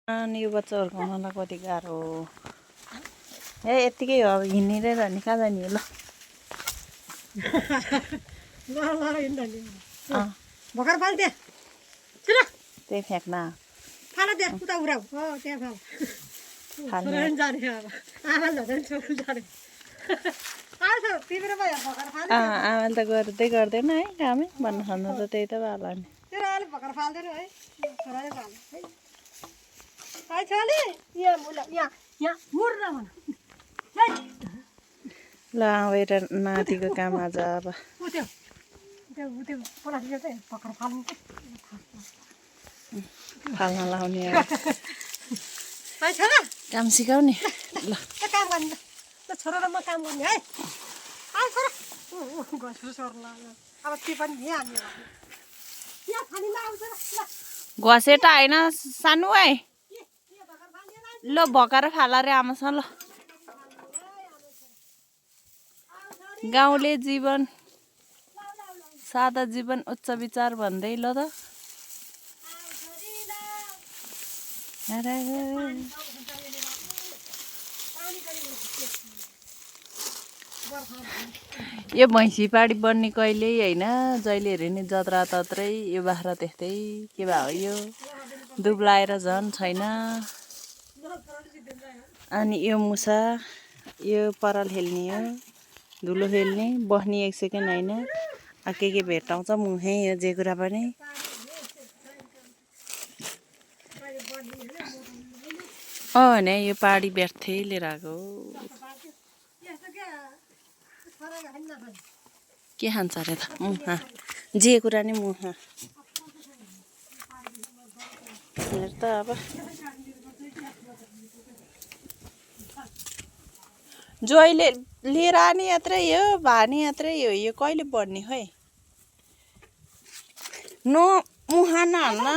अनि यो बच्चा हुर्काउनलाई कति गाह्रो हो। ए यत्तिकै हो अब हिँडेर नि कहाँ जाने हो ल। भर्खर फाल त्यहाँ छिटो त्यही फ्याँक्न फाल त्यहाँ उता उराउ त्यहाँ फाल छोरा जाने अब आमा झन् छोरा जाने आउँछ तिम्रो भयो भर्खर फाल आमाले त गर्दै गर्दैन है कामै भन्नु खानु त त्यही त भयो नि। तेरो आले भर्खर फाल्दैन है छोराले फाल है है छोराले यहाँ मुला यहाँ मुर्न भन ल आएर नातिको काम आज अब उठ्यो उठ्यो पलासियो चाहिँ भर्खर फाल्नु फाल्न लाउने है छोरा काम सिकाउने ल काम गर्ने ल छोरा र म काम गर्ने है आ छोरा घस्नु सर्ला अब त्यो पनि भइहाल्यो यहाँ फालिँदा आउँछ ल घसेट होइन सानो है ल भकाएर फाला रे आमासँग ल। गाउँले जीवन सादा जीवन उच्च विचार भन्दै ल त। यो भैँसीपाडी बन्ने कहिल्यै होइन जहिले हेऱ्यो नि जत्रा तत्रै यो बाख्रा त्यस्तै के भए हो यो दुब्लाएर झन् छैन। अनि यो मुसा यो पराल खेल्ने हो धुलो खेल्ने बस्ने एक सेकेन्ड होइन के भेटाउँछ मुहे यो जे कुरा पनि। होइन यो पाडी व्यर्थै लिएर आएको के खान्छ अरे त मुहा जे कुरा नि मुहा हेर त अब जोइले लिएर आने यात्रै हो भाने यात्रै हो यो कहिले बढ्ने खै नो मुहा नहाल्न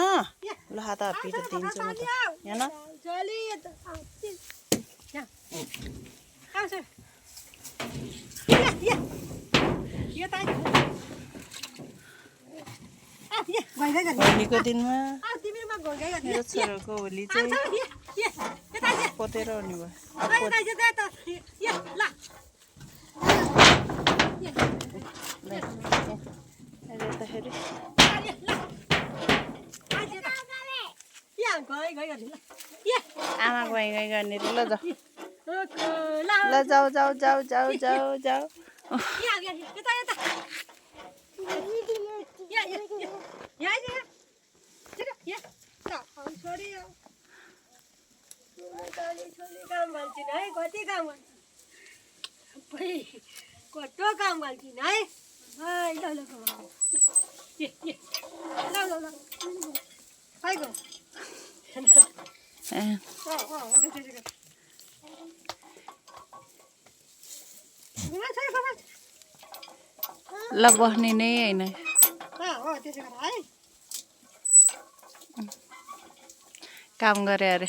ल हात पिरो दिन्छु म त यहाँ होलीको दिनमा मेरो छोराको होली चाहिँ पोतेर आउने भयो। आमा गई गई गर्ने रे ल जाऊ ल जाऊ जाऊ जाऊ जाऊ जाऊ जाऊ कस्तो काम गर्छिन् है ल बस्ने नै होइन काम गरे अरे।